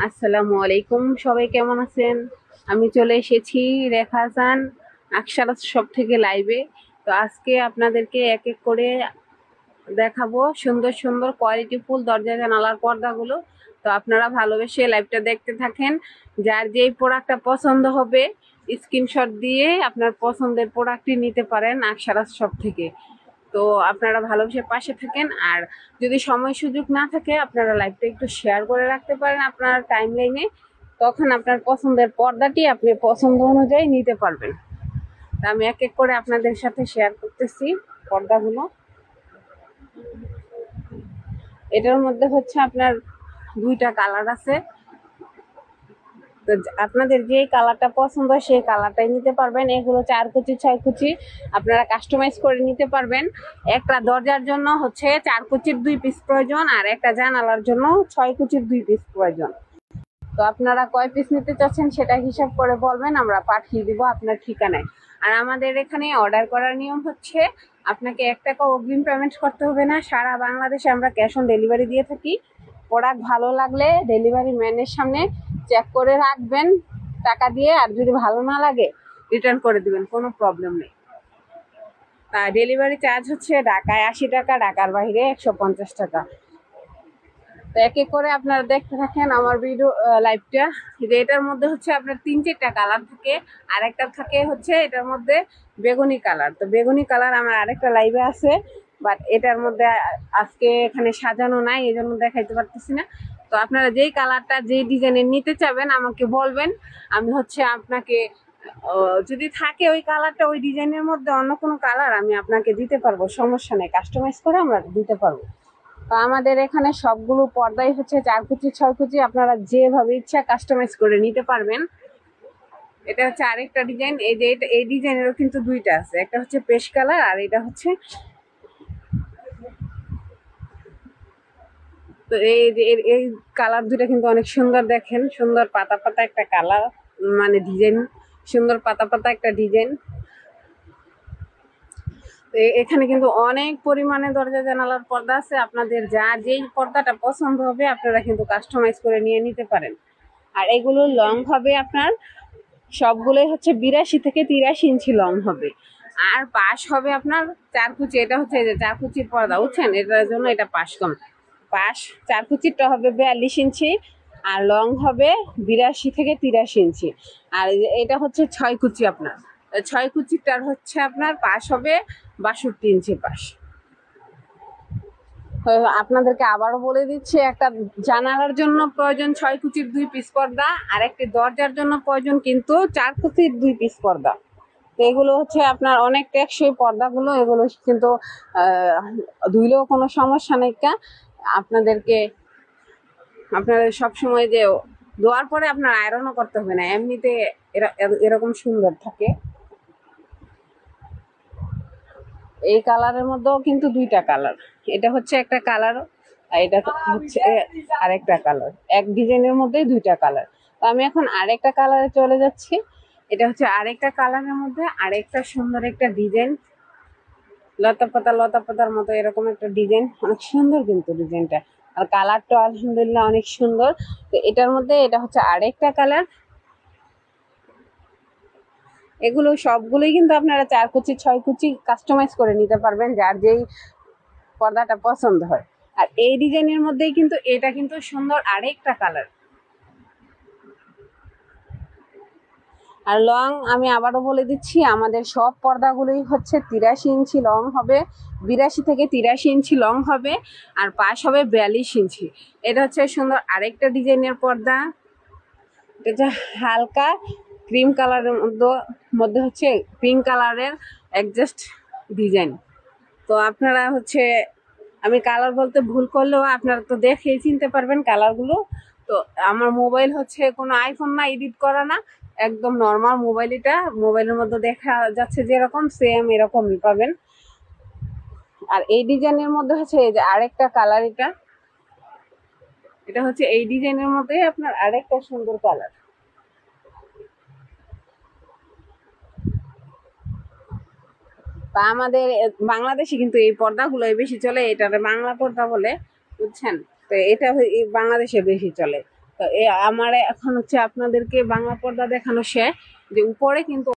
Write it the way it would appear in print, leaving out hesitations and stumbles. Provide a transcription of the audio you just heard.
আসসালামু আলাইকুম, সবাই কেমন আছেন? আমি চলে এসেছি রেখা জান আকশারা সব থেকে লাইভে। তো আজকে আপনাদেরকে এক এক করে দেখাবো সুন্দর সুন্দর কোয়ালিটিফুল দরজা জানালার পর্দাগুলো। তো আপনারা ভালোবেসে লাইভটা দেখতে থাকেন। যার যেই প্রোডাক্টটা পছন্দ হবে স্ক্রিনশট দিয়ে আপনার পছন্দের প্রোডাক্টটি নিতে পারেন আকশারা সব থেকে। তো আপনারা ভালোবেসে পাশে থাকেন। আর যদি সময় সুযোগ না থাকে আপনারা লাইভটা একটু শেয়ার করে রাখতে পারেন আপনার টাইম লাইনে, তখন আপনার পছন্দের পর্দাটি আপনি পছন্দ অনুযায়ী নিতে পারবেন। তা আমি এক এক করে আপনাদের সাথে শেয়ার করতেছি পর্দাগুলো। এটার মধ্যে হচ্ছে আপনার দুইটা কালার আছে। তো আপনাদের যে কালারটা পছন্দ সেই কালারটাই নিতে পারবেন। এগুলো 4 কুচি 6 কুচি আপনারা কাস্টমাইজ করে নিতে পারবেন। একটা দরজার জন্য হচ্ছে 4 কুচির 2 পিস প্রয়োজন, আর একটা জানালার জন্য 6 কুচির 2 পিস প্রয়োজন। তো আপনারা কয় পিস নিতে চাচ্ছেন সেটা হিসাব করে বলবেন, আমরা পাঠিয়ে দিব আপনার ঠিকানায়। আর আমাদের এখানে অর্ডার করার নিয়ম হচ্ছে আপনাকে 1 টাকা অগ্রিম পেমেন্ট করতে হবে না। সারা বাংলাদেশে আমরা ক্যাশ অন ডেলিভারি দিয়ে থাকি। প্রোডাক্ট ভালো লাগলে ডেলিভারি ম্যানের সামনে চেক করে রাখবেন টাকা দিয়ে, আর যদি ভালো না লাগে রিটার্ন করে দিবেন, কোনো প্রবলেম নেই। ডেলিভারি চার্জ হচ্ছে ঢাকায় 80 টাকা, ঢাকার বাইরে 150 টাকা। তো এক এক করে আপনারা দেখতে থাকেন আমার ভিডিও লাইভটা। যে এটার মধ্যে হচ্ছে আপনার 3-4টা কালার থাকে, আর একটা থাকে হচ্ছে এটার মধ্যে বেগুনি কালার। তো বেগুনি কালার আমার আরেকটা লাইভে আছে, বাট এটার মধ্যে আজকে এখানে সাজানো নাই, এই জন্য দেখাইতে পারতেছি না। তো আপনারা যেই কালারটা যেই ডিজাইনের নিতে চাবেন আমাকে বলবেন, আমি হচ্ছে আপনাকে যদি থাকে ওই কালারটা ওই ডিজাইনের মধ্যে অন্য কোনো কালার আমি আপনাকে দিতে পারবো, সমস্যা নেই, কাস্টমাইজ করে আমরা দিতে পারবো। তো আমাদের এখানে সবগুলো পর্দাই হচ্ছে 4 কুচি 6 কুচি, আপনারা যেভাবে ইচ্ছা কাস্টমাইজ করে নিতে পারবেন। এটা হচ্ছে আরেকটা ডিজাইন। এই যে এই ডিজাইনেরও কিন্তু দুইটা আছে, একটা হচ্ছে পেশ কালার আর এটা হচ্ছে। তো এই যে এই কালার দুইটা কিন্তু অনেক সুন্দর, দেখেন সুন্দর পাতা পাতা একটা কালার, মানে ডিজাইন সুন্দর পাতা পাতা একটা ডিজাইন। এখানে কিন্তু অনেক পরিমাণে দরজা জানালার পর্দা আছে, আপনাদের যা যেই পর্দাটা পছন্দ হবে আপনারা কিন্তু কাস্টমাইজ করে নিয়ে নিতে পারেন। আর এগুলো লং হবে আপনার সবগুলোই হচ্ছে 82 থেকে 83 ইঞ্চি লং হবে। আর পাশ হবে আপনার 4 কুচি। এটা হচ্ছে যে 4 কুচির পর্দা, বুঝছেন, এটার জন্য এটা পাশ কম। পাশ 4 কুচিরটা হবে 42 ইঞ্চি, আর লং হবে 82 থেকে 83 ইঞ্চি। আর এটা হচ্ছে 6 কুচি। আপনার 6 কুচিটার হচ্ছে আপনার পাশ হবে 62 ইঞ্চি পাশ। আপনাদেরকে আবারও বলে দিচ্ছি, একটা জানালার জন্য প্রয়োজন 6 কুচির 2 পিস পর্দা, আর একটি দরজার জন্য প্রয়োজন কিন্তু 4 কুচির 2 পিস পর্দা। তো এগুলো হচ্ছে আপনার অনেক টেকসই পর্দাগুলো, এগুলো কিন্তু ধুইলেও কোনো সমস্যা নেই। আপনাদেরকে আপনারা সবসময় যে ধোয়ার পরে আপনার আয়রনও করতে হবে না, এমনিতে এরকম সুন্দর থাকে। এই কালারের মধ্যেও কিন্তু দুইটা কালার, এটা হচ্ছে একটা কালার আর এটা হচ্ছে আরেকটা কালার। এক ডিজাইনের মধ্যেই দুইটা কালার। তো আমি এখন আরেকটা কালারে চলে যাচ্ছি। এটা হচ্ছে আরেকটা কালারের মধ্যে আরেকটা সুন্দর একটা ডিজাইন, লতা পাতার মতো এরকম একটা ডিজাইন, অনেক সুন্দর কিন্তু ডিজাইনটা। আর কালারটা আলহামদুলিল্লাহ অনেক সুন্দর। তো এটার মধ্যে এটা হচ্ছে আরেকটা কালার। এগুলো সবগুলোই কিন্তু আপনারা 4 কুচি 6 কুচি কাস্টমাইজ করে নিতে পারবেন যার যেই পর্দাটা পছন্দ হয়। আর এই ডিজাইনের মধ্যেই কিন্তু এটা কিন্তু সুন্দর আরেকটা কালার। আর লং আমি আবারও বলে দিচ্ছি, আমাদের সব পর্দাগুলোই হচ্ছে 83 ইঞ্চি লং হবে, 82 থেকে 83 ইঞ্চি লং হবে, আর পাশ হবে 42 ইঞ্চি। এটা হচ্ছে সুন্দর আরেকটা ডিজাইনের পর্দা। এটা হালকা ক্রিম কালারের মধ্যে হচ্ছে পিঙ্ক কালারের অ্যাডজাস্ট ডিজাইন। তো আপনারা হচ্ছে, আমি কালার বলতে ভুল করলেও আপনারা তো দেখেই চিনতে পারবেন কালারগুলো। তো আমার মোবাইল হচ্ছে কোনো আইফোন না, এডিট করা না, একদম নর্মাল মোবাইল। এটা মোবাইলের মধ্যে দেখা যাচ্ছে যেরকম সেম এরকমই পাবেন। আর এই ডিজাইনের মধ্যে হচ্ছে এই যে আরেকটা কালার, এটা হচ্ছে এই ডিজাইনের মধ্যে আপনার আরেকটা সুন্দর কালার। তা আমাদের বাংলাদেশে কিন্তু এই পর্দাগুলোই বেশি চলে, এটারে বাংলা পর্দা বলে, বুঝছেন। তো এটা বাংলাদেশে বেশি চলে। তো তো আমার এখন হচ্ছে আপনাদেরকে বাংলা পর্দা দেখানো শেষ, যে উপরে কিন্তু